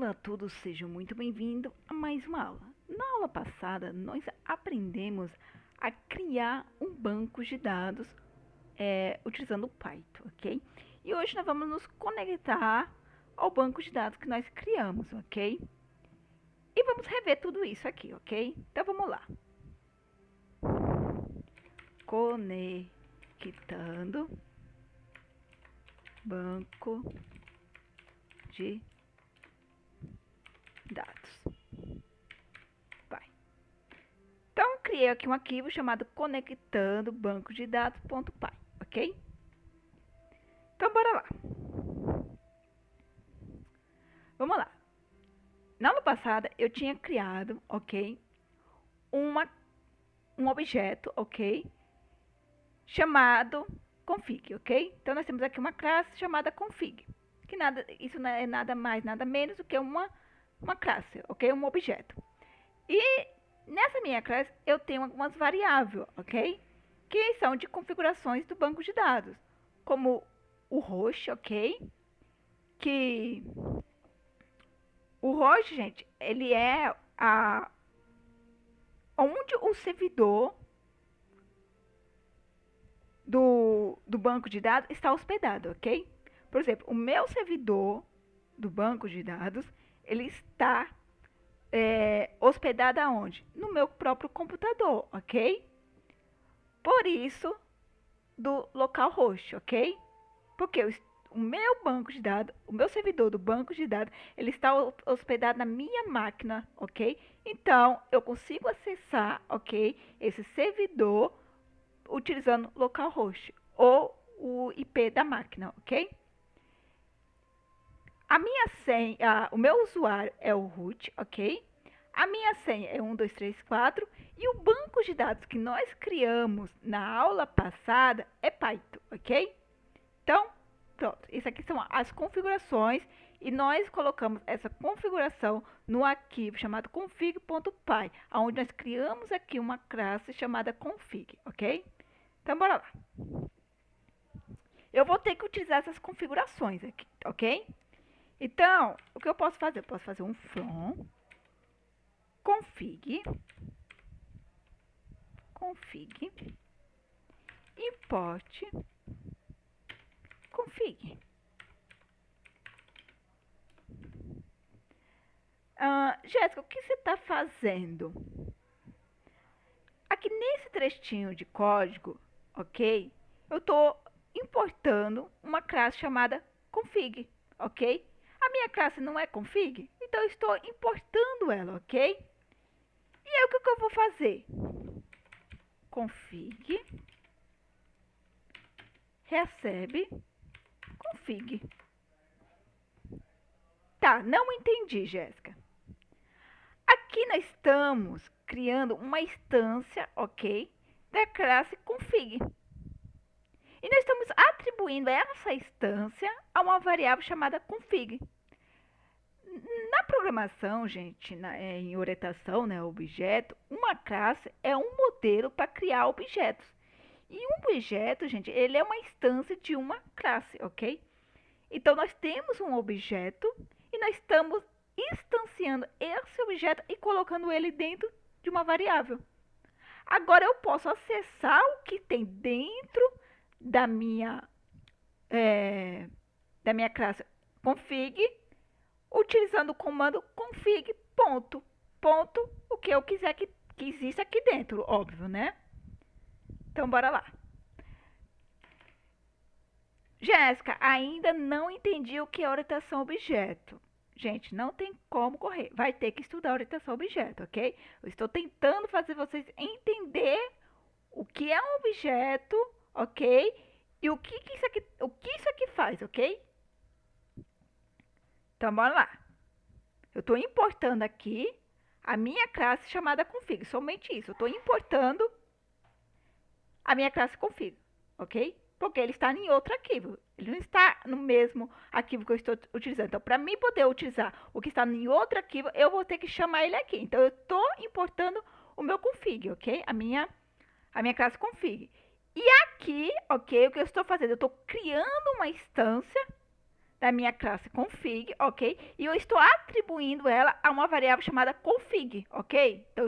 Olá a todos, sejam muito bem-vindos a mais uma aula. Na aula passada, nós aprendemos a criar um banco de dados utilizando o Python, ok? E hoje nós vamos nos conectar ao banco de dados que nós criamos, ok? E vamos rever tudo isso aqui, ok? Então vamos lá. Conectando banco de dados. Vai. Então, criei aqui um arquivo chamado conectando banco de dados.py, ok? Então, bora lá. Vamos lá. Na aula passada, eu tinha criado, ok, um objeto, ok, chamado config, ok? Então, nós temos aqui uma classe chamada config, que isso não é nada mais, nada menos do que uma classe, ok? Um objeto. E nessa minha classe, eu tenho algumas variáveis, ok? Que são de configurações do banco de dados, como o host, ok? Que o host, gente, ele é onde o servidor do banco de dados está hospedado, ok? Por exemplo, o meu servidor do banco de dados, ele está hospedado aonde? No meu próprio computador, ok? Por isso, do localhost, ok? Porque o meu banco de dados, o meu servidor do banco de dados, ele está hospedado na minha máquina, ok? Então, eu consigo acessar, ok, esse servidor utilizando localhost ou o IP da máquina, ok? A minha senha, o meu usuário é o root, ok? A minha senha é 1234 e o banco de dados que nós criamos na aula passada é Python, ok? Então, pronto, isso aqui são as configurações e nós colocamos essa configuração no arquivo chamado config.py, onde nós criamos aqui uma classe chamada config, ok? Então, bora lá. Eu vou ter que utilizar essas configurações aqui, ok? Então, o que eu posso fazer? Eu posso fazer um from config import config. Jéssica, o que você está fazendo? Aqui nesse trechinho de código, ok? Eu estou importando uma classe chamada config, ok? A minha classe não é config, então eu estou importando ela, ok? E aí o que eu vou fazer? Config recebe config. Tá, não entendi, Jéssica. Aqui nós estamos criando uma instância, ok, da classe config. E nós estamos atribuindo essa instância a uma variável chamada config. Na programação, gente, em orientação, né, objeto, uma classe é um modelo para criar objetos. E um objeto, gente, ele é uma instância de uma classe, ok? Então, nós temos um objeto e nós estamos instanciando esse objeto e colocando ele dentro de uma variável. Agora, eu posso acessar o que tem dentro da minha classe config, utilizando o comando config ponto, o que eu quiser que exista aqui dentro, óbvio, né? Então, bora lá. Jéssica, ainda não entendi o que é orientação objeto. Gente, não tem como correr. Vai ter que estudar orientação objeto, ok? Eu estou tentando fazer vocês entender o que é um objeto, ok? E o que isso aqui faz, ok? Então, bora lá. Eu estou importando aqui a minha classe chamada config. Somente isso. Eu estou importando a minha classe config, ok? Porque ele está em outro arquivo. Ele não está no mesmo arquivo que eu estou utilizando. Então, para mim poder utilizar o que está em outro arquivo, eu vou ter que chamar ele aqui. Então, eu estou importando o meu config, ok? A minha classe config. E aqui, ok, o que eu estou fazendo? Eu estou criando uma instância da minha classe config, ok? E eu estou atribuindo ela a uma variável chamada config, ok? Então,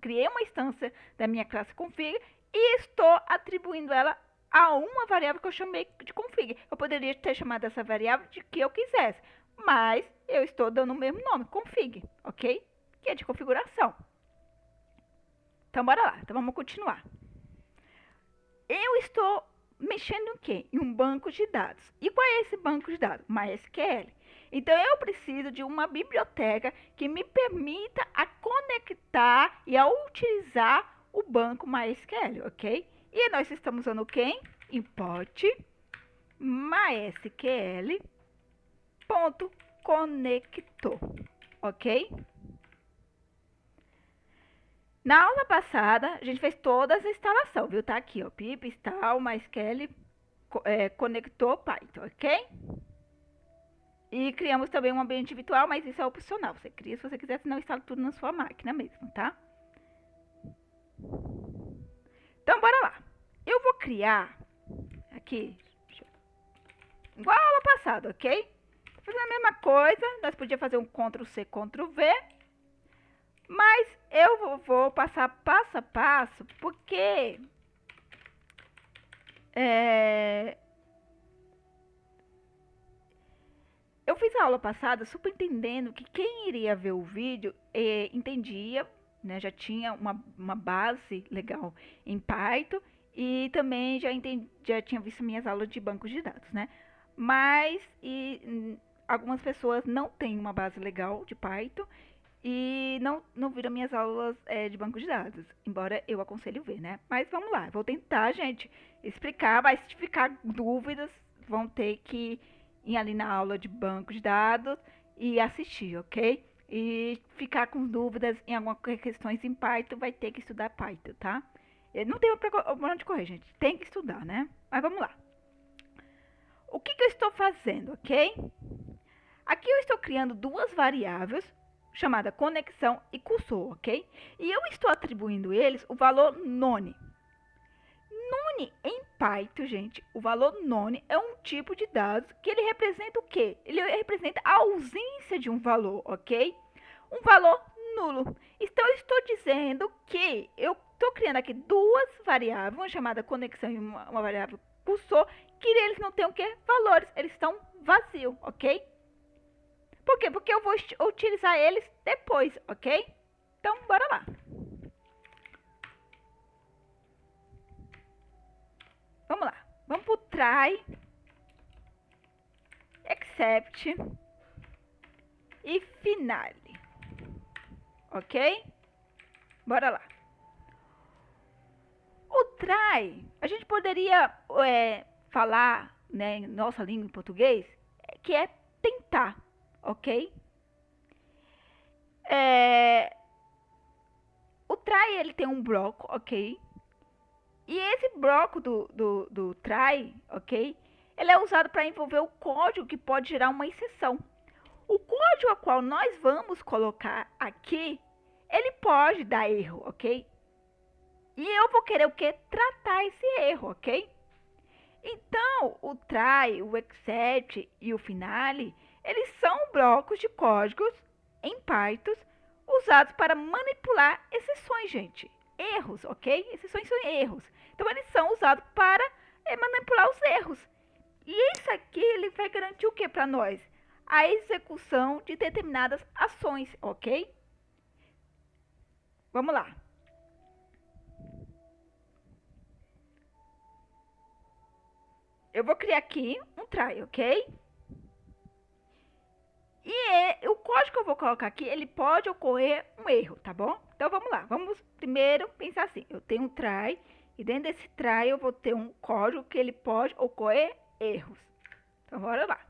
criei uma instância da minha classe config e estou atribuindo ela a uma variável que eu chamei de config. Eu poderia ter chamado essa variável de que eu quisesse, mas eu estou dando o mesmo nome, config, ok? Que é de configuração. Então, bora lá. Então, vamos continuar. Eu estou mexendo em quê? Em um banco de dados. E qual é esse banco de dados? MySQL. Então, eu preciso de uma biblioteca que me permita a conectar e a utilizar o banco MySQL, ok? E nós estamos usando quem? Import mysql.conector, ok? Na aula passada, a gente fez toda essa instalação, viu? Tá aqui, ó, pip, install, mysql, conector Python, ok? E criamos também um ambiente virtual, mas isso é opcional. Você cria se você quiser, senão instala tudo na sua máquina mesmo, tá? Então, bora lá. Eu vou criar aqui, igual a aula passada, ok? Vou fazer a mesma coisa, nós podíamos fazer um Ctrl+C, Ctrl+V, mas eu vou passar passo a passo, porque eu fiz a aula passada super entendendo que quem iria ver o vídeo entendia, né, já tinha uma base legal em Python e também já tinha visto minhas aulas de bancos de dados, né? Mas algumas pessoas não têm uma base legal de Python e não viram minhas aulas de banco de dados, embora eu aconselhe ver, né? Mas vamos lá, vou tentar, gente, explicar, mas se ficar dúvidas, vão ter que ir ali na aula de banco de dados e assistir, ok? E ficar com dúvidas em algumas questões em Python, vai ter que estudar Python, tá? Não tem pra onde correr, gente, tem que estudar, né? Mas vamos lá. O que eu estou fazendo, ok? Aqui eu estou criando duas variáveis, chamada conexão e cursor, ok? E eu estou atribuindo eles o valor none. None em Python, gente, o valor none é um tipo de dados que ele representa o quê? Ele representa a ausência de um valor, ok? Um valor nulo. Então, eu estou dizendo que eu estou criando aqui duas variáveis, uma chamada conexão e uma variável cursor, que eles não têm o quê? Valores, eles estão vazios, ok? Por quê? Porque eu vou utilizar eles depois, ok? Então, bora lá. Vamos lá. Vamos pro try, except e finale. Ok? Bora lá. O try, a gente poderia falar, né, em nossa língua em português, que é tentar. Ok? O try, ele tem um bloco, ok? E esse bloco do try, ok? Ele é usado para envolver o código que pode gerar uma exceção. O código a qual nós vamos colocar aqui, ele pode dar erro, ok? E eu vou querer o quê? Tratar esse erro, ok? Então, o try, o except e o finale, eles são blocos de códigos em Python usados para manipular exceções, gente. Erros, ok? Exceções são erros. Então, eles são usados para manipular os erros. E isso aqui, ele vai garantir o que para nós? A execução de determinadas ações, ok? Vamos lá. Eu vou criar aqui um try, ok? E o código que eu vou colocar aqui, ele pode ocorrer um erro, tá bom? Então, vamos lá. Vamos primeiro pensar assim. Eu tenho um try, e dentro desse try eu vou ter um código que ele pode ocorrer erros. Então, bora lá.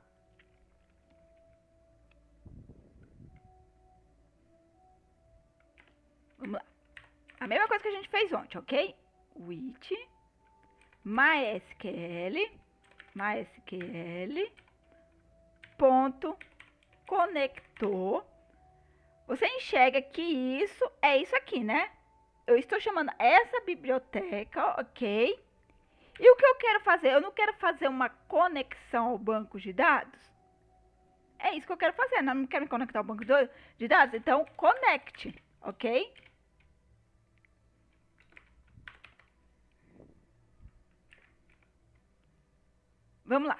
Vamos lá. A mesma coisa que a gente fez ontem, ok? With MySQL ponto conector. Você enxerga que isso é isso aqui, né? Eu estou chamando essa biblioteca, ok? E o que eu quero fazer? Eu não quero fazer uma conexão ao banco de dados. É isso que eu quero fazer. Eu não quero me conectar ao banco de dados. Então, connect, ok? Vamos lá.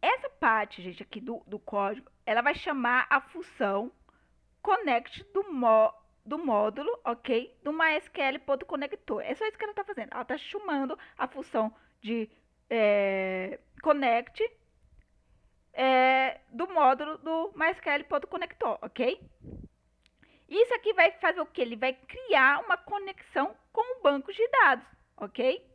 Essa parte, gente, aqui do código, ela vai chamar a função connect do módulo, ok? Do MySQL.conector. É só isso que ela está fazendo. Ela está chamando a função de connect do módulo do MySQL.conector, ok? Isso aqui vai fazer o que? Ele vai criar uma conexão com o banco de dados, ok?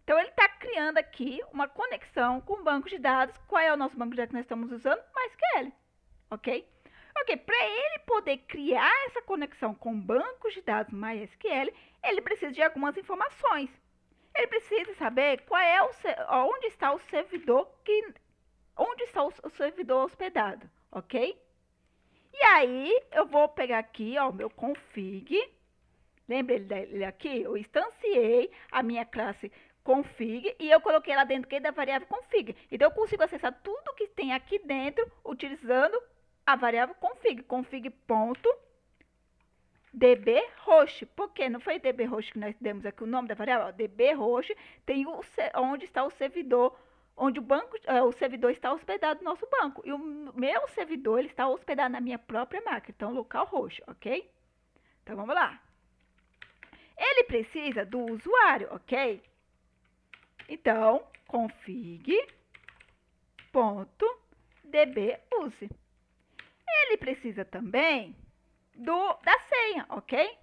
Então, ele está criando aqui uma conexão com o banco de dados. Qual é o nosso banco de dados que nós estamos usando? MySQL, ok? Ok, para ele poder criar essa conexão com o banco de dados MySQL, ele precisa de algumas informações. Ele precisa saber qual é onde está o servidor hospedado, ok? E aí, eu vou pegar aqui, ó, o meu config. Lembra ele aqui? Eu instanciei a minha classe config e eu coloquei lá dentro da variável config. Então, eu consigo acessar tudo que tem aqui dentro utilizando a variável config. Config.dbhost. Por quê? Não foi dbhost que nós demos aqui o nome da variável? dbhost tem onde está o servidor, onde o servidor está hospedado no nosso banco. E o meu servidor ele está hospedado na minha própria máquina. Então, localhost, ok? Então, vamos lá. Ele precisa do usuário, ok? Então, config.dbuse. Ele precisa também da senha, ok?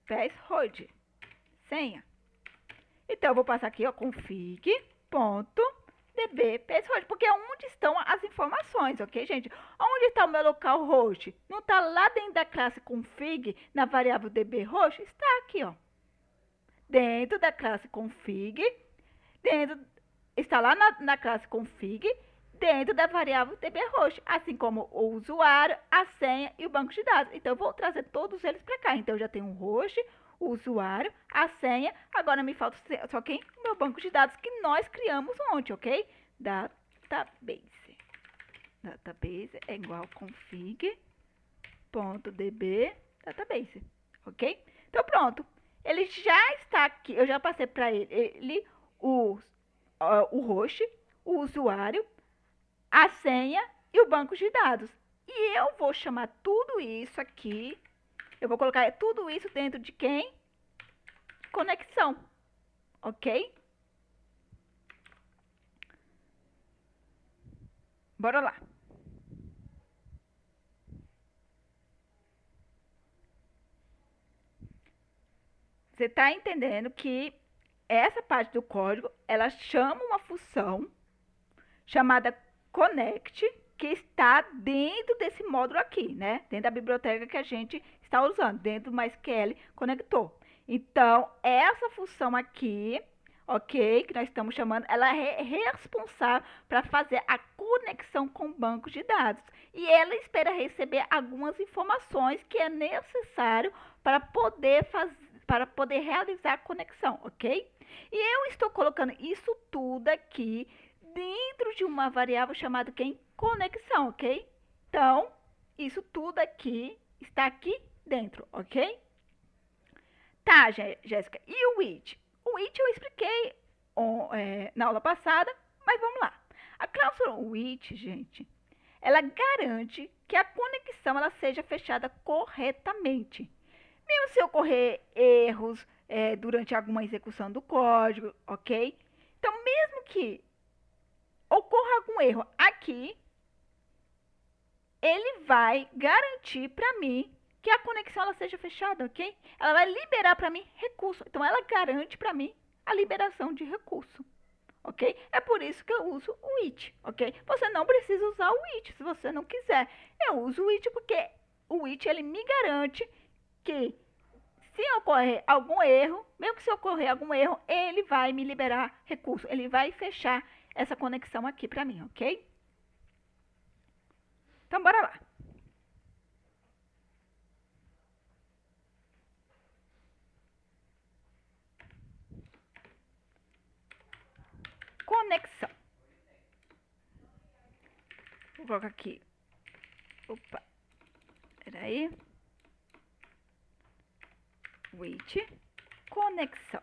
Password, senha. Então, eu vou passar aqui, ó, config.dbpassword, porque é onde estão as informações, ok, gente? Onde está o meu localhost? Não está lá dentro da classe config, na variável dbhost? Está aqui, ó. Dentro da classe config, está lá na classe config, dentro da variável dbhost, assim como o usuário, a senha e o banco de dados. Então, eu vou trazer todos eles para cá. Então, eu já tenho o host, o usuário, a senha. Agora, me falta só quem? O meu banco de dados que nós criamos ontem, ok? Database. Database é igual a config.db database, ok? Então, pronto. Ele já está aqui, eu já passei para ele o host, o usuário, a senha e o banco de dados. E eu vou chamar tudo isso aqui, eu vou colocar tudo isso dentro de quem? Conexão, ok? Bora lá. Você está entendendo que essa parte do código, ela chama uma função chamada connect, que está dentro desse módulo aqui, né? Dentro da biblioteca que a gente está usando, dentro do MySQL conector. Então, essa função aqui, ok, que nós estamos chamando, ela é responsável para fazer a conexão com o banco de dados. E ela espera receber algumas informações que é necessário para poder realizar a conexão, ok? E eu estou colocando isso tudo aqui dentro de uma variável chamada quem? Conexão, ok? Então, isso tudo aqui está aqui dentro, ok? Tá, Jéssica, e o which? O which eu expliquei na aula passada, mas vamos lá. A cláusula which, gente, ela garante que a conexão ela seja fechada corretamente. Mesmo se ocorrer erros durante alguma execução do código, ok? Então, mesmo que ocorra algum erro aqui, ele vai garantir para mim que a conexão ela seja fechada, ok? Ela vai liberar para mim recurso. Então, ela garante para mim a liberação de recurso, ok? É por isso que eu uso o which, ok? Você não precisa usar o which se você não quiser. Eu uso o which porque o which ele me garante que se ocorrer algum erro, mesmo que se ocorrer algum erro, ele vai me liberar recurso. Ele vai fechar essa conexão aqui para mim, ok? Então, bora lá. conexão. Vou colocar aqui. Opa. Peraí. With conexão.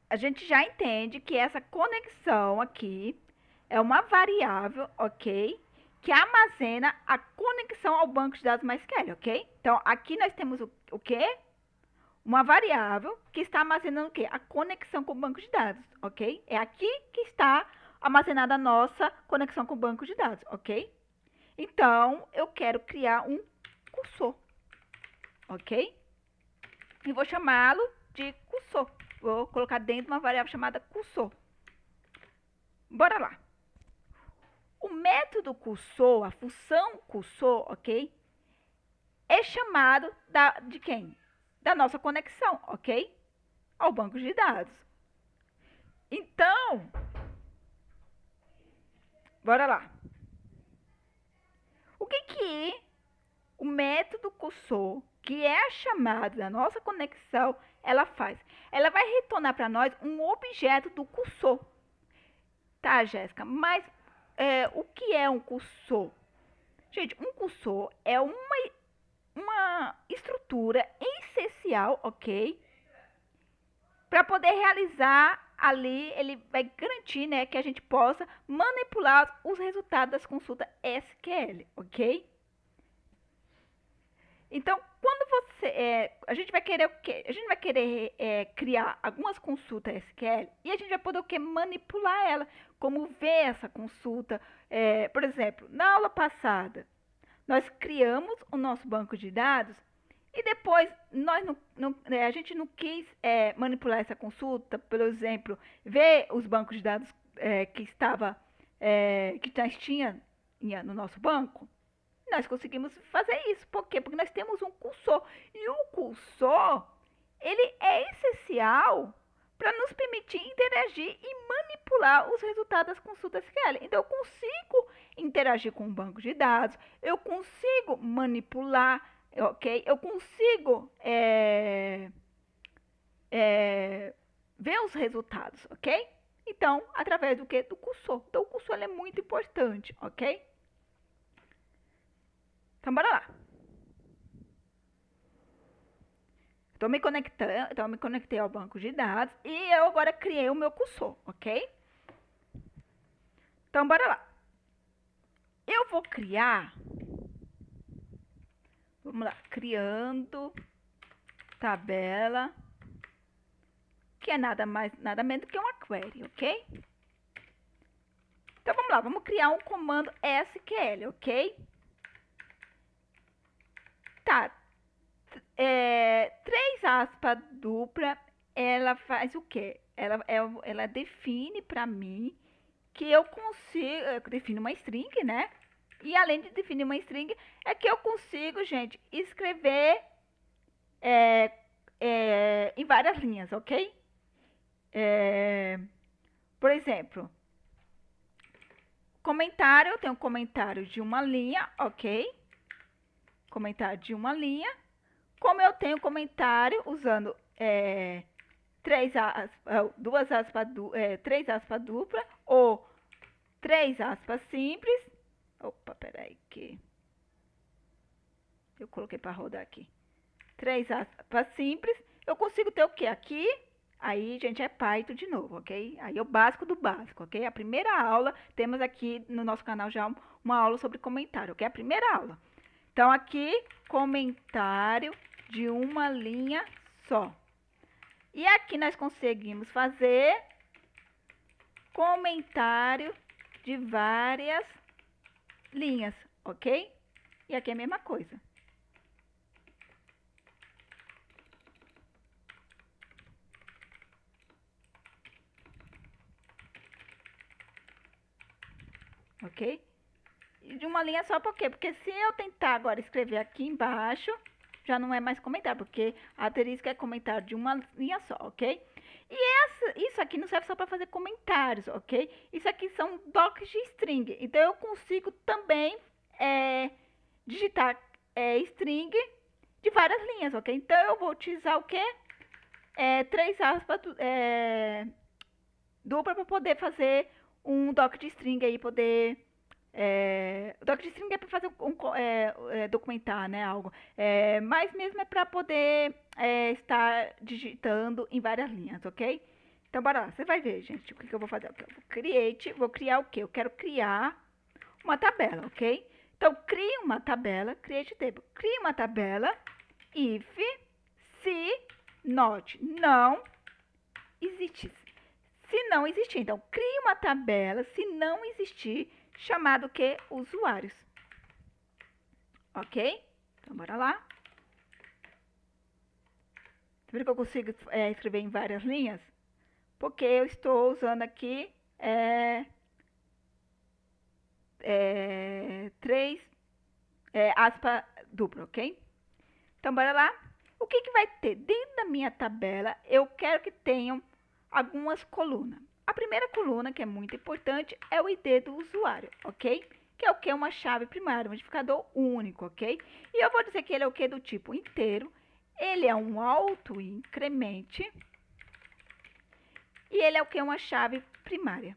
A gente já entende que essa conexão aqui é uma variável, ok? Que armazena a conexão ao banco de dados MySQL, ok? Então, aqui nós temos o quê? Uma variável que está armazenando o quê? A conexão com o banco de dados, ok? É aqui que está armazenada a nossa conexão com o banco de dados, ok? Então, eu quero criar um cursor, ok? E vou chamá-lo de cursor. Vou colocar dentro de uma variável chamada cursor. Bora lá. O método cursor, a função cursor, ok? É chamado de quem? Da nossa conexão, ok? Ao banco de dados. Então, bora lá. O que o método cursor, que é chamado da nossa conexão, ela faz? Ela vai retornar para nós um objeto do cursor. Tá, Jéssica? Mas o que é um cursor? Gente, um cursor é uma estrutura essencial, ok? Para poder realizar ali, ele vai garantir, né, que a gente possa manipular os resultados das consultas SQL, ok? Então, quando a gente vai querer o quê? A gente vai querer criar algumas consultas SQL e a gente vai poder o quê? Manipular ela, como ver essa consulta. Por exemplo, na aula passada, nós criamos o nosso banco de dados e depois a gente não quis manipular essa consulta, por exemplo, ver os bancos de dados que nós tinha no nosso banco. Nós conseguimos fazer isso. Por quê? Porque nós temos um cursor. E o cursor, ele é essencial para nos permitir interagir e manipular os resultados das consultas SQL. Então, eu consigo interagir com o banco de dados, eu consigo manipular, ok? Eu consigo ver os resultados, ok? Então, através do quê? Do cursor. Então, o cursor ele é muito importante, ok? Então, bora lá. Estou me conectando, então eu me conectei ao banco de dados e eu agora criei o meu cursor, ok? Então, bora lá. Eu vou criar, vamos lá, criando tabela, que é nada mais, nada menos do que uma query, ok? Então, vamos lá, vamos criar um comando SQL, ok? Tá. 3 aspas dupla, ela faz o quê? Ela define para mim que eu consigo, define uma string, né? E além de definir uma string, é que eu consigo, gente, escrever em várias linhas, ok? Por exemplo, comentário, eu tenho um comentário de uma linha, ok? Comentário de uma linha. Como eu tenho comentário usando 3 aspas dupla ou 3 aspas simples. Opa, peraí que eu coloquei para rodar aqui. 3 aspas simples. Eu consigo ter o que aqui? Aí, gente, é Python de novo, ok? Aí é o básico do básico, ok? A primeira aula, temos aqui no nosso canal já uma aula sobre comentário, ok? A primeira aula. Então, aqui, comentário de uma linha só. E aqui nós conseguimos fazer comentário de várias linhas, ok? E aqui é a mesma coisa. Ok? E de uma linha só, por quê? Porque se eu tentar agora escrever aqui embaixo, já não é mais comentário, porque a asterisco é comentário de uma linha só, ok? E isso aqui não serve só para fazer comentários, ok? Isso aqui são blocos de string. Então, eu consigo também digitar string de várias linhas, ok? Então, eu vou utilizar o quê? 3 aspas dupla para poder fazer um doc de string aí, poder... o doc de string é para fazer documentar, né, algo. Mas mesmo é para poder estar digitando em várias linhas, ok? Então, bora lá. Você vai ver, gente, o que eu vou fazer. Vou criar o quê? Eu quero criar uma tabela, ok? Então, crie uma tabela, create table. Crie uma tabela, if, se, not, não existe. Se não existir, então, crie uma tabela, se não existir, chamado o quê? Usuários. Ok? Então, bora lá. Tá vendo que eu consigo escrever em várias linhas? Porque eu estou usando aqui 3 aspas dupla, ok? Então, bora lá. O que, que vai ter? Dentro da minha tabela, eu quero que tenham algumas colunas. A primeira coluna, que é muito importante, é o ID do usuário, ok? Que é o que? Uma chave primária, um identificador único, ok? E eu vou dizer que ele é o que? Do tipo inteiro. Ele é um autoincremente. E ele é o que? Uma chave primária.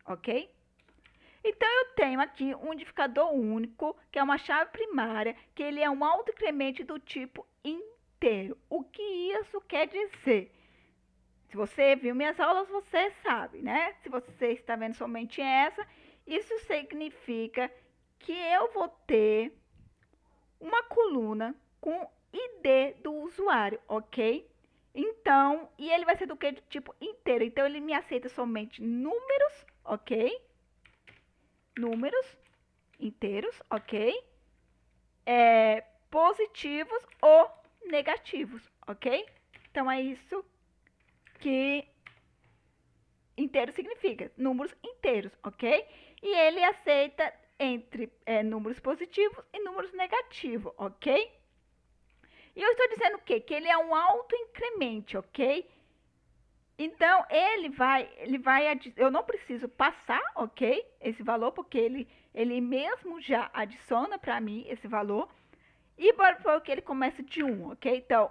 Ok? Então, eu tenho aqui um identificador único, que é uma chave primária, que ele é um autoincremente do tipo inteiro. O que isso quer dizer? Se você viu minhas aulas, você sabe, né? Se você está vendo somente essa, isso significa que eu vou ter uma coluna com ID do usuário, ok? Então, e ele vai ser do que? Do tipo inteiro. Então, ele me aceita somente números, ok? Números inteiros, ok? Positivos ou negativos, ok? Então, é isso que inteiro significa, números inteiros, ok? E ele aceita entre números positivos e números negativos, ok? E eu estou dizendo o quê? Que ele é um autoincremente, ok? Então, ele vai, eu não preciso passar, ok? Esse valor, porque ele mesmo já adiciona para mim esse valor. E bora para que ele começa de 1, ok? Então,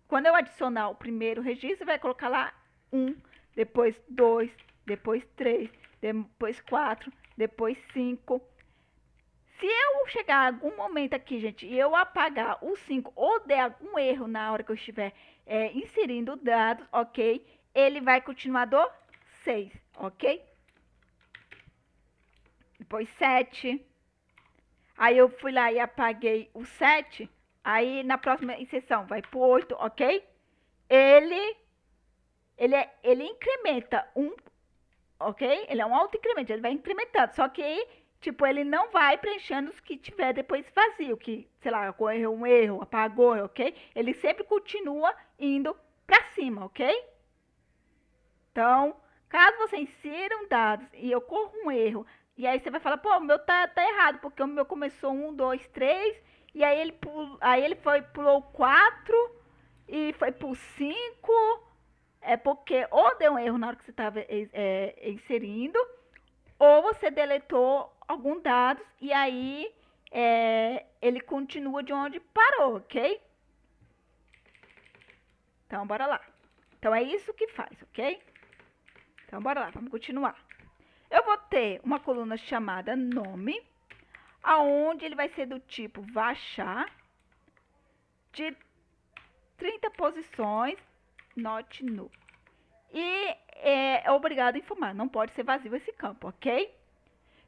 quando eu adicionar o primeiro registro, vai colocar lá 1, depois 2, depois 3, depois 4, depois 5. Se eu chegar a algum momento aqui, gente, e eu apagar o 5 ou der algum erro na hora que eu estiver inserindo dados, ok? Ele vai continuar do 6, ok? Depois 7. Aí eu fui lá e apaguei o 7. Aí na próxima inserção vai pro 8, ok? Ele incrementa um, ok? Ele é um auto-incremento, ele vai incrementando. Só que, tipo, ele não vai preenchendo os que tiver depois vazio, que, sei lá, ocorreu um erro, apagou, ok? Ele sempre continua indo pra cima, ok? Então, caso você insira um dados e ocorra um erro, e aí você vai falar, pô, o meu tá errado, porque o meu começou 1, 2, 3, e aí ele pulou 4 e foi pro 5, porque ou deu um erro na hora que você estava inserindo, ou você deletou algum dados e aí ele continua de onde parou, ok? Então, bora lá. Então, é isso que faz, ok? Então, bora lá, vamos continuar. Eu vou ter uma coluna chamada nome, aonde ele vai ser do tipo Vachar, de 30 posições, not null. E é obrigado a informar, não pode ser vazio esse campo, ok?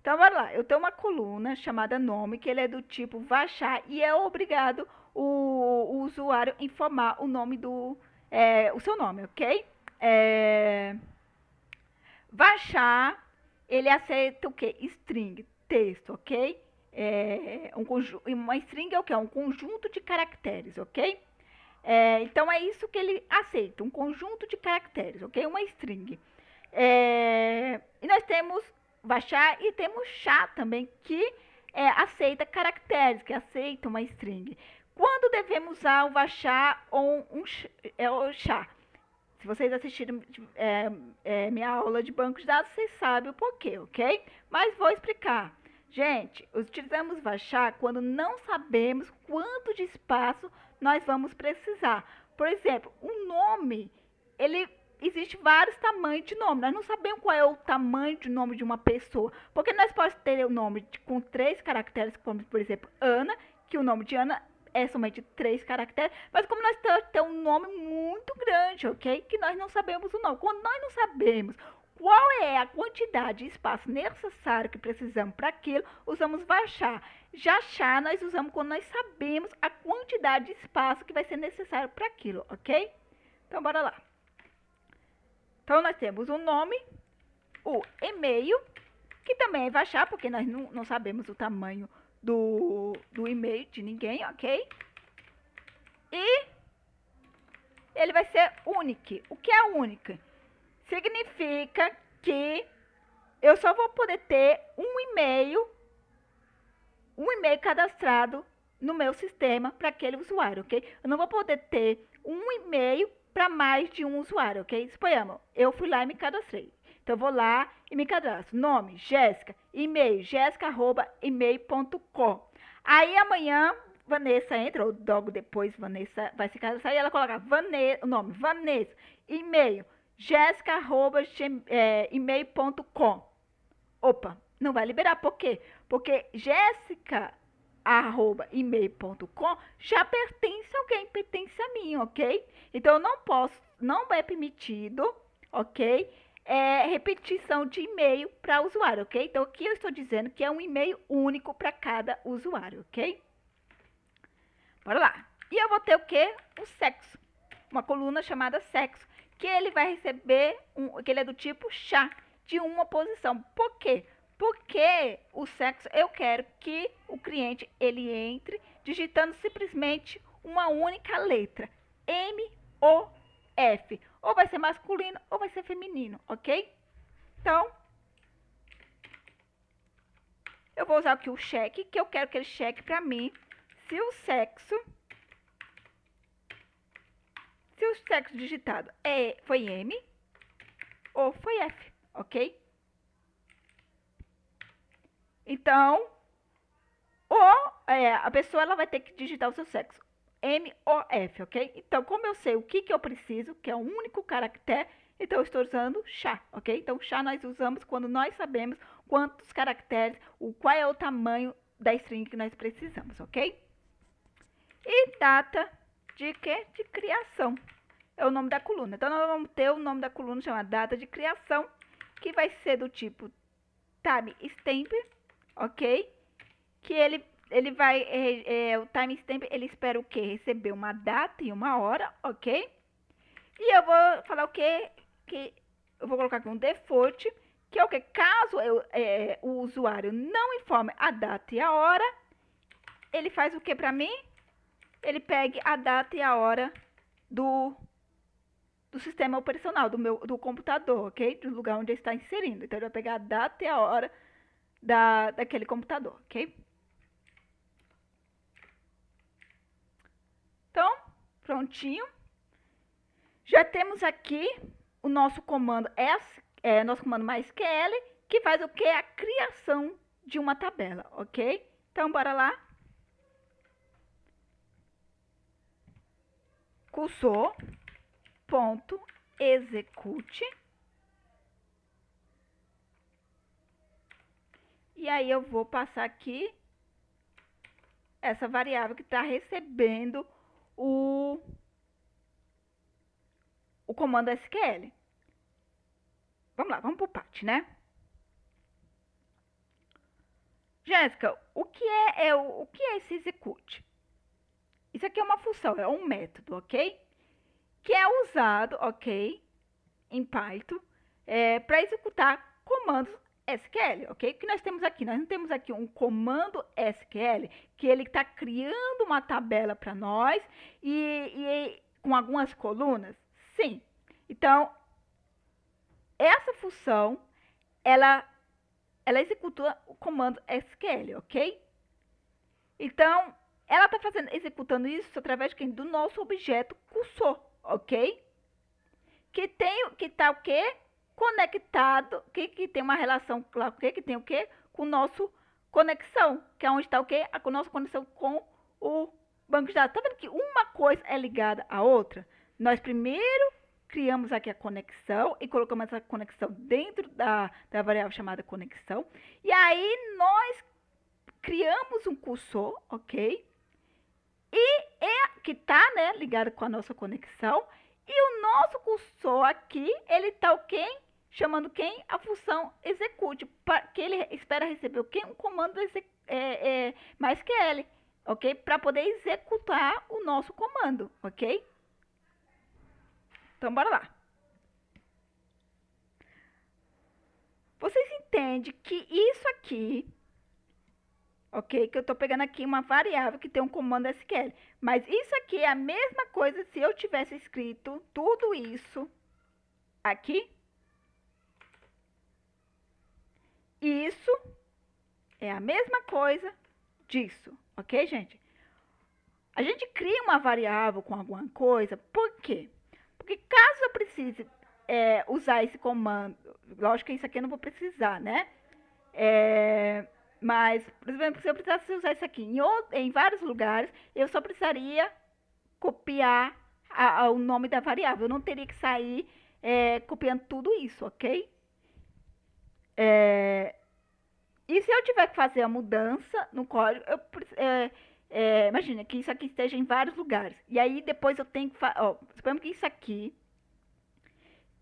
Então, bora lá. Eu tenho uma coluna chamada nome, que ele é do tipo Vachar, e é obrigado o usuário informar o nome o seu nome, ok? Vachar, ele aceita o quê? String, texto, ok? Uma string é o quê? Um conjunto de caracteres, ok? Então, é isso que ele aceita, um conjunto de caracteres, ok? Uma string. E nós temos Vachar e temos chá também, que aceita caracteres, que aceita uma string. Quando devemos usar o Vachar ou o chá? Se vocês assistirem minha aula de banco de dados, vocês sabem o porquê, ok? Mas vou explicar. Gente, utilizamos varchar quando não sabemos quanto de espaço nós vamos precisar. Por exemplo, um nome, existe vários tamanhos de nome. Nós não sabemos qual é o tamanho de nome de uma pessoa. Porque nós podemos ter o nome com 3 caracteres, como por exemplo, Ana, que o nome de Ana é somente 3 caracteres, mas como nós temos um nome muito grande, ok? Que nós não sabemos o nome. Quando nós não sabemos qual é a quantidade de espaço necessário que precisamos para aquilo, usamos varchar. Já char nós usamos quando nós sabemos a quantidade de espaço que vai ser necessário para aquilo, ok? Então, bora lá. Então, nós temos o nome, o e-mail, que também é varchar, porque nós não sabemos o tamanho do e-mail de ninguém, ok? E ele vai ser único. O que é único? Significa que eu só vou poder ter um e-mail cadastrado no meu sistema para aquele usuário, ok? Eu não vou poder ter um e-mail para mais de um usuário, ok? Suponhamos, eu fui lá e me cadastrei. Então, eu vou lá e me cadastro. Nome, Jéssica. E-mail, jessica@email.com. Aí, amanhã, Vanessa entra, ou logo depois, Vanessa vai se cadastrar e ela coloca o nome, Vanessa. E-mail, jessica@email.com. Opa, não vai liberar. Por quê? Porque jessica@email.com já pertence a alguém, pertence a mim, ok? Então, eu não posso, não é permitido, ok? Repetição de e-mail para usuário, ok? Então, aqui eu estou dizendo que é um e-mail único para cada usuário, ok? Bora lá. E eu vou ter o quê? O sexo. Uma coluna chamada sexo, que ele vai receber, que ele é do tipo chá, de uma posição. Por quê? Porque o sexo, eu quero que o cliente, ele entre digitando simplesmente uma única letra. M-O-F. Ou vai ser masculino ou vai ser feminino, ok? Então, eu vou usar aqui o cheque, que eu quero que ele cheque para mim se o sexo digitado foi M ou foi F, ok? Então, a pessoa ela vai ter que digitar o seu sexo, M ou F, ok? Então, como eu sei o que eu preciso, que é um único caractere, então eu estou usando chá, ok? Então, chá nós usamos quando nós sabemos quantos caracteres, qual é o tamanho da string que nós precisamos, ok? E data de quê? De criação. É o nome da coluna. Então, nós vamos ter o nome da coluna chamada data de criação, que vai ser do tipo timestamp, ok? Que ele vai, o timestamp, ele espera o quê? Receber uma data e uma hora, ok? E eu vou falar o quê? Que eu vou colocar aqui um default, que é o que? Caso o usuário não informe a data e a hora, ele faz o que para mim? Ele pega a data e a hora do sistema operacional, do computador, ok? Do lugar onde ele está inserindo. Então, ele vai pegar a data e a hora daquele computador, ok? Então, prontinho. Já temos aqui o nosso comando nosso comando MySQL, que faz o que? A criação de uma tabela, ok? Então, bora lá. Cursor.execute. E aí eu vou passar aqui essa variável que está recebendo o comando SQL. Vamos lá, vamos para o PAT, né? Jéssica, o que é esse execute? Isso aqui é uma função, é um método, ok? Que é usado, ok, em Python, para executar comandos SQL, ok? O que nós temos aqui? Nós não temos aqui um comando SQL, que ele está criando uma tabela para nós e com algumas colunas? Sim. Então, essa função, ela executa o comando SQL, ok? Então, ela está executando isso através do nosso objeto cursor, ok? Que está o quê? Conectado, que tem uma relação, claro, que tem o quê? Com o nosso conexão, que é onde está o quê? A nossa conexão com o banco de dados. Tá vendo que uma coisa é ligada à outra? Nós primeiro criamos aqui a conexão e colocamos essa conexão dentro da variável chamada conexão. E aí nós criamos um cursor, ok? E que está, né, ligado com a nossa conexão. E o nosso cursor aqui, ele está o quê? Chamando quem? A função execute, que ele espera receber o quê? Um comando MySQL, ok? Para poder executar o nosso comando, ok? Então, bora lá. Vocês entendem que isso aqui, ok? Que eu estou pegando aqui uma variável que tem um comando SQL. Mas isso aqui é a mesma coisa se eu tivesse escrito tudo isso aqui. Isso é a mesma coisa disso, ok, gente? A gente cria uma variável com alguma coisa, por quê? Porque caso eu precise usar esse comando, lógico que isso aqui eu não vou precisar, né? Mas, por exemplo, se eu precisasse usar isso aqui em vários lugares, eu só precisaria copiar o nome da variável. Eu não teria que sair copiando tudo isso, ok? E se eu tiver que fazer a mudança no código, imagina que isso aqui esteja em vários lugares. E aí depois eu tenho que suponhamos que isso aqui,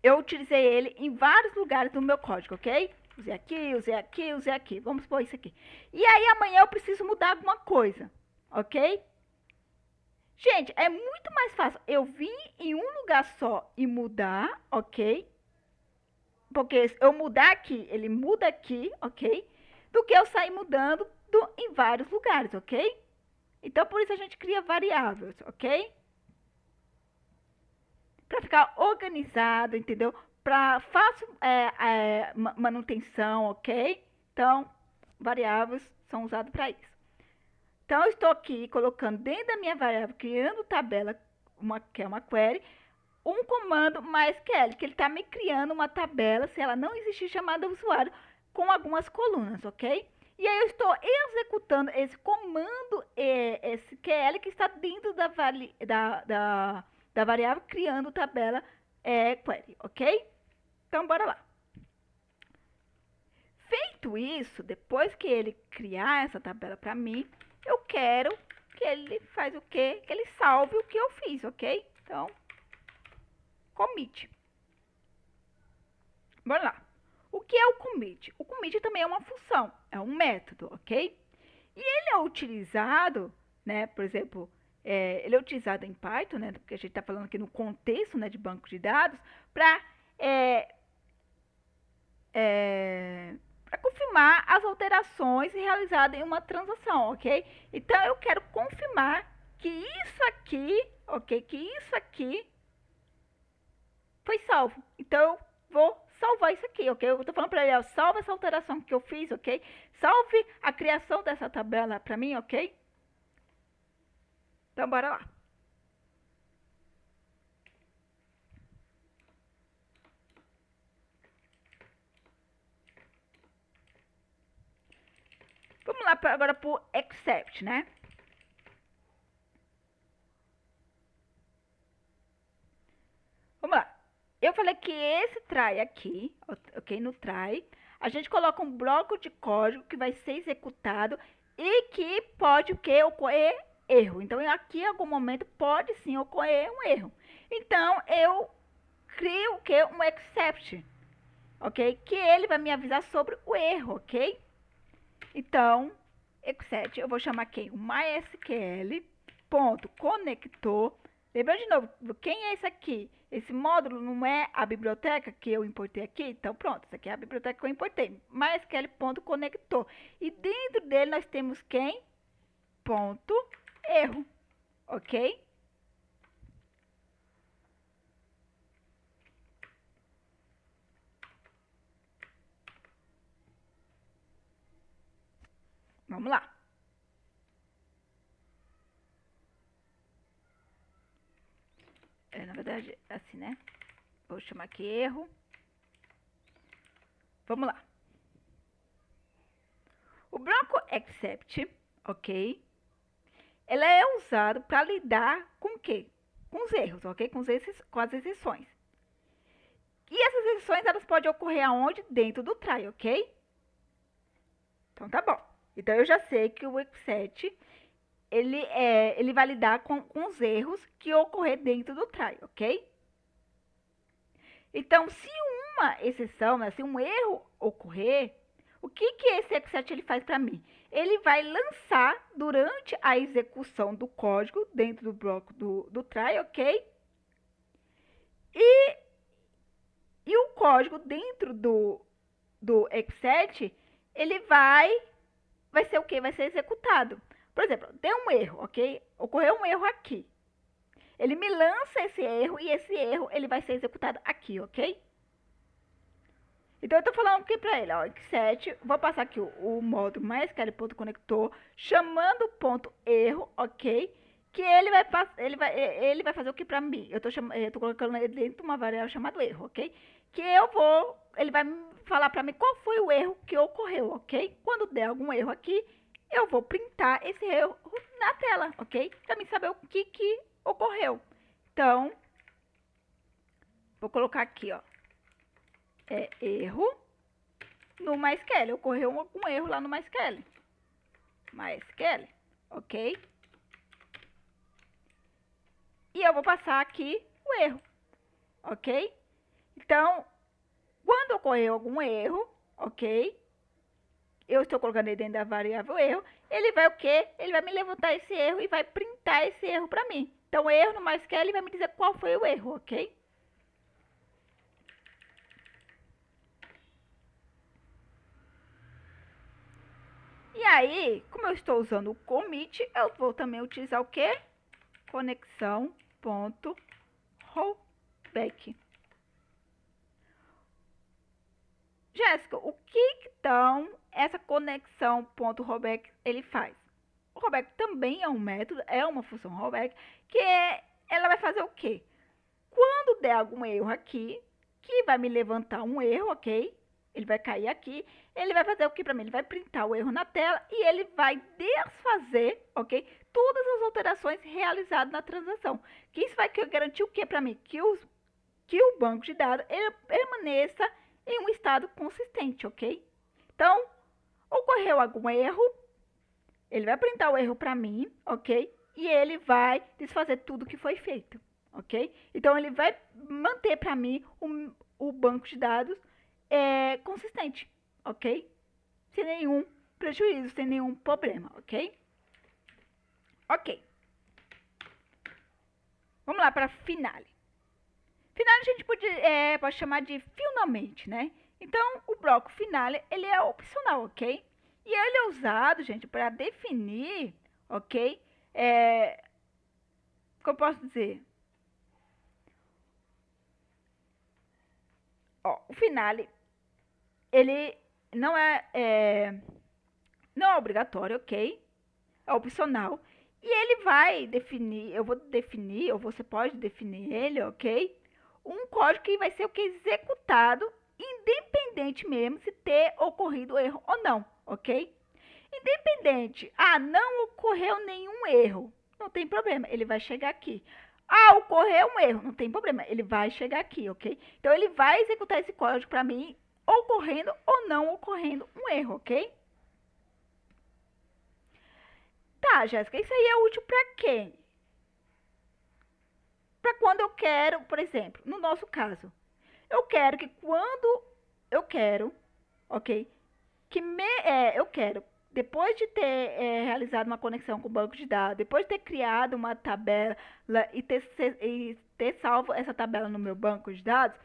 eu utilizei ele em vários lugares do meu código, ok? Usei aqui, usei aqui, usei aqui. Vamos supor isso aqui. E aí amanhã eu preciso mudar alguma coisa, ok? Gente, é muito mais fácil eu vir em um lugar só e mudar, ok? Porque eu mudar aqui, ele muda aqui, ok? Do que eu sair mudando em vários lugares, ok? Então, por isso a gente cria variáveis, ok? Para ficar organizado, entendeu? Para fácil manutenção, ok? Então, variáveis são usadas para isso. Então, eu estou aqui colocando dentro da minha variável, criando tabela, que é uma query, um comando MySQL, que ele está me criando uma tabela, se ela não existir, chamada usuário, com algumas colunas, ok? E aí eu estou executando esse comando SQL que está dentro da variável, criando tabela query, ok? Então, bora lá. Feito isso, depois que ele criar essa tabela para mim, eu quero que ele faz o quê? Que ele salve o que eu fiz, ok? Então, commit. Bora lá. O que é o commit? O commit também é uma função, é um método, ok? E ele é utilizado, né, por exemplo, ele é utilizado em Python, né, porque a gente está falando aqui no contexto, né, de banco de dados, para confirmar as alterações realizadas em uma transação, ok? Então, eu quero confirmar que isso aqui, ok, que isso aqui foi salvo. Então, eu vou salvar isso aqui, ok? Eu estou falando para ele, ó, salva essa alteração que eu fiz, ok? Salve a criação dessa tabela para mim, ok? Então, bora lá. Vamos lá agora para o except, né? Vamos lá. Eu falei que esse try aqui, ok? No try, a gente coloca um bloco de código que vai ser executado e que pode o que? Ocorrer erro. Então, aqui em algum momento pode sim ocorrer um erro. Então, eu crio o que? Um except, ok? Que ele vai me avisar sobre o erro, ok? Então, except, eu vou chamar aqui o mysql.conector. Lembra de novo, quem é esse aqui? Esse módulo não é a biblioteca que eu importei aqui? Então, pronto, essa aqui é a biblioteca que eu importei. mysql.conector. E dentro dele nós temos quem? Ponto erro, ok? Vamos lá. Na verdade, assim, né? Vou chamar aqui erro. Vamos lá. O bloco except, ok? Ela é usado para lidar com o quê? Com os erros, ok? Com as exceções. E essas exceções, elas podem ocorrer aonde? Dentro do try, ok? Então, tá bom. Então, eu já sei que o except, ele vai lidar com os erros que ocorrer dentro do try, ok? Então, se uma exceção, né, se um erro ocorrer, o que esse except ele faz para mim? Ele vai lançar durante a execução do código dentro do bloco do try, ok? E o código dentro do except, ele vai ser o quê? Vai ser executado. Por exemplo, deu um erro, ok? Ocorreu um erro aqui. Ele me lança esse erro e esse erro ele vai ser executado aqui, ok? Então, eu estou falando aqui para ele, ó, except, vou passar aqui o módulo MySQL.conector, chamando o ponto erro, ok? Que ele vai fazer o que para mim? Eu estou colocando ele dentro de uma variável chamada erro, ok? Que ele vai falar para mim qual foi o erro que ocorreu, ok? Quando der algum erro aqui, eu vou printar esse erro na tela, ok? Para mim saber o que ocorreu. Então, vou colocar aqui, ó, erro no MySQL. Ocorreu um erro lá no MySQL. MySQL, ok? E eu vou passar aqui o erro, ok? Então, quando ocorreu algum erro, ok? Eu estou colocando ele dentro da variável erro. Ele vai o quê? Ele vai me levantar esse erro e vai printar esse erro para mim. Então, erro no MySQL, ele vai me dizer qual foi o erro, ok? E aí, como eu estou usando o commit, eu vou também utilizar o quê? Conexão.rollback. Jéssica, o que então essa conexão.rollback ele faz? O rollback também é um método, é uma função rollback, ela vai fazer o quê? Quando der algum erro aqui, que vai me levantar um erro, ok? Ele vai cair aqui, ele vai fazer o que para mim? Ele vai printar o erro na tela e ele vai desfazer, ok? Todas as alterações realizadas na transação. Que isso vai garantir o que para mim? Que o banco de dados ele permaneça em um estado consistente, ok? Então, ocorreu algum erro, ele vai printar o erro para mim, ok? E ele vai desfazer tudo que foi feito, ok? Então, ele vai manter para mim o banco de dados consistente, ok? Sem nenhum prejuízo, sem nenhum problema, ok? Ok. Vamos lá para finale. Finale a gente pode chamar de finalmente, né? Então, o bloco finale, ele é opcional, ok? E ele é usado, gente, para definir, ok? Como eu posso dizer? Ó, o finale, ele não não é obrigatório, ok? É opcional. E ele vai definir, ou você pode definir ele, ok? Um código que vai ser o que? Executado, independente mesmo se ter ocorrido erro ou não, ok? Independente, não ocorreu nenhum erro, não tem problema, ele vai chegar aqui. Ocorreu um erro, não tem problema, ele vai chegar aqui, ok? Então, ele vai executar esse código para mim, ocorrendo ou não ocorrendo um erro, ok? Tá, Jéssica, isso aí é útil para quem? Para quando eu quero, por exemplo, no nosso caso, eu quero que quando eu quero, ok? Eu quero, depois de ter realizado uma conexão com o banco de dados, depois de ter criado uma tabela e ter salvo essa tabela no meu banco de dados,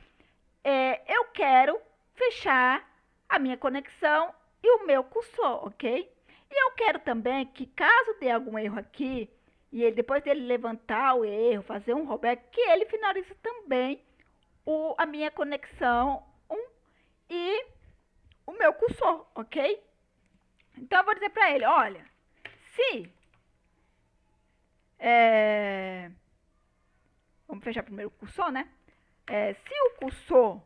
eu quero fechar a minha conexão e o meu cursor, ok? E eu quero também que, caso dê algum erro aqui, e ele, depois dele levantar o erro, fazer um rollback, que ele finalize também a minha conexão e o meu cursor, ok? Então, eu vou dizer para ele, olha, se... vamos fechar primeiro o cursor, né? Se o cursor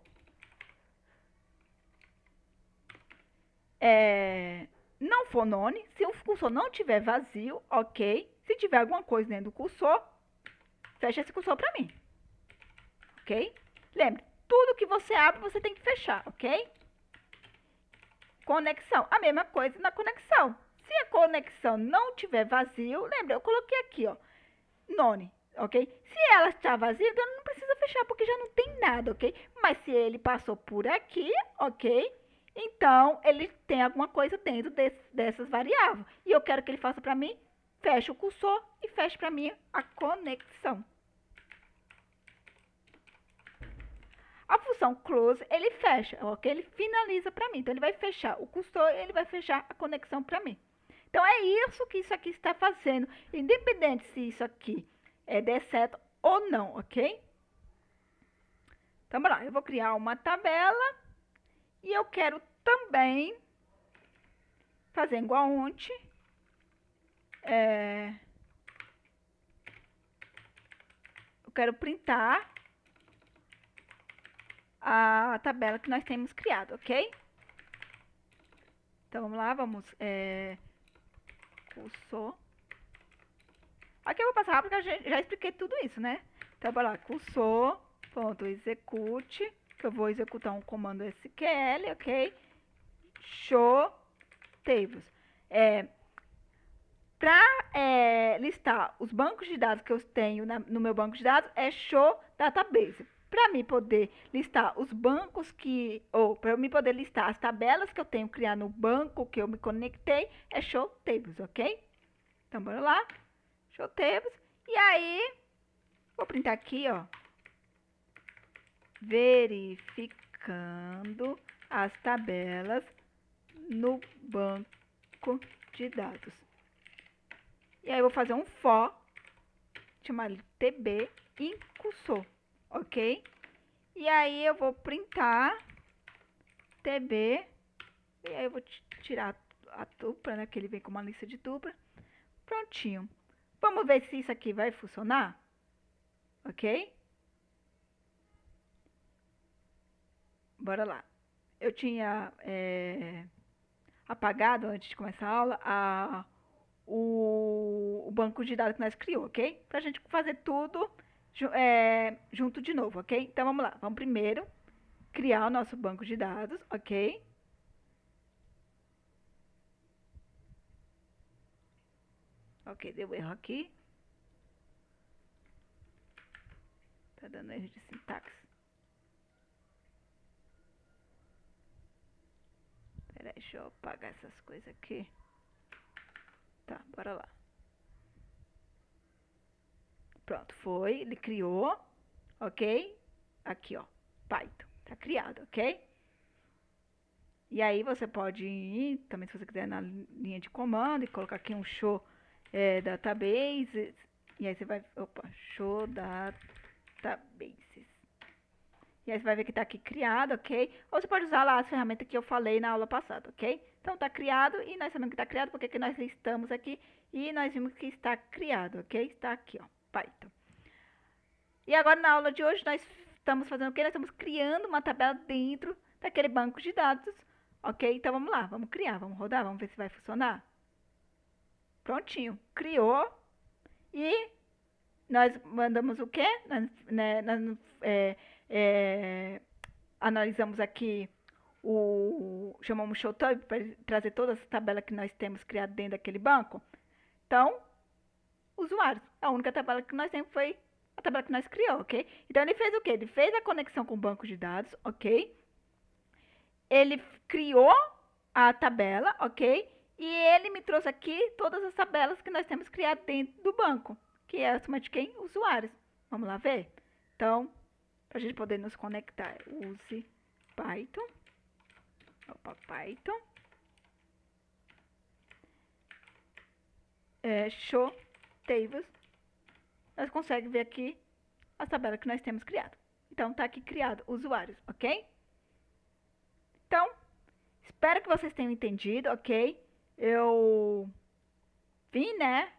não for none, se o cursor não tiver vazio, ok? Se tiver alguma coisa dentro do cursor, fecha esse cursor para mim, ok? Lembre, tudo que você abre, você tem que fechar, ok? Conexão, a mesma coisa na conexão. Se a conexão não tiver vazio, lembra, eu coloquei aqui, ó, none, ok? Se ela está vazia, então não precisa fechar, porque já não tem nada, ok? Mas se ele passou por aqui, ok? Então, ele tem alguma coisa dentro dessas variáveis. E eu quero que ele faça para mim, feche o cursor e feche para mim a conexão. A função close, ele fecha, ok? Ele finaliza para mim. Então, ele vai fechar o cursor e ele vai fechar a conexão para mim. Então, é isso que isso aqui está fazendo, independente se isso aqui der certo ou não, ok? Então, bora lá, eu vou criar uma tabela e eu quero também fazer igual ontem. Eu quero printar a tabela que nós temos criado, ok? Então, vamos lá, vamos... cursor. Aqui eu vou passar rápido, porque eu já expliquei tudo isso, né? Então, bora lá, cursor.execute, que eu vou executar um comando SQL, ok? Show tables. Para listar os bancos de dados que eu tenho no meu banco de dados, é show database. Para mim poder listar os bancos ou para mim poder listar as tabelas que eu tenho criar no banco que eu me conectei, é show tables, ok? Então, bora lá, show tables. E aí, vou printar aqui, ó, verificando as tabelas no banco de dados. E aí eu vou fazer um for, chamar ele tb em cursor, ok? E aí eu vou printar tb, e aí eu vou tirar a tupla, né, que ele vem com uma lista de tupla. Prontinho. Vamos ver se isso aqui vai funcionar, ok? Bora lá. Eu tinha apagado, antes de começar a aula, o banco de dados que nós criou, ok? Pra gente fazer tudo junto de novo, ok? Então, vamos lá. Vamos primeiro criar o nosso banco de dados, ok? Ok, deu erro aqui. Tá dando erro de sintaxe. Peraí, deixa eu apagar essas coisas aqui. Tá, bora lá. Pronto, foi, ele criou, ok? Aqui, ó, Python, tá criado, ok? E aí você pode ir, também se você quiser, na linha de comando e colocar aqui um show database, e aí você vai, show databases. E aí você vai ver que tá aqui criado, ok? Ou você pode usar lá as ferramentas que eu falei na aula passada, ok? Então tá criado, e nós sabemos que tá criado porque que nós listamos aqui, e nós vimos que está criado, ok? Está aqui, ó, Python. E agora na aula de hoje nós estamos fazendo o quê? Nós estamos criando uma tabela dentro daquele banco de dados, ok? Então vamos lá, vamos criar, vamos rodar, vamos ver se vai funcionar. Prontinho, criou. E nós mandamos o quê? Nós analisamos aqui chamamos Showtime para trazer todas as tabelas que nós temos criado dentro daquele banco. Então, usuários. A única tabela que nós temos foi a tabela que nós criamos, ok? Então, ele fez o quê? Ele fez a conexão com o banco de dados, ok? Ele criou a tabela, ok? E ele me trouxe aqui todas as tabelas que nós temos criado dentro do banco, que é acima de quem? Usuários. Vamos lá ver? Então, para a gente poder nos conectar, use Python. Opa, Python. Show tables. Nós conseguimos ver aqui as tabelas que nós temos criado. Então, tá aqui criado usuários, ok? Então, espero que vocês tenham entendido, ok? Eu vi, né?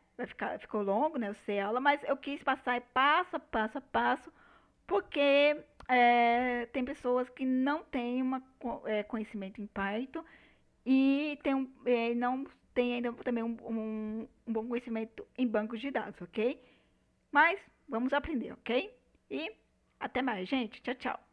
Ficou longo, né? Eu sei a aula, mas eu quis passar passo a passo, porque tem pessoas que não têm conhecimento em Python e não tem ainda também um bom conhecimento em bancos de dados, ok? Mas vamos aprender, ok? E até mais, gente. Tchau, tchau.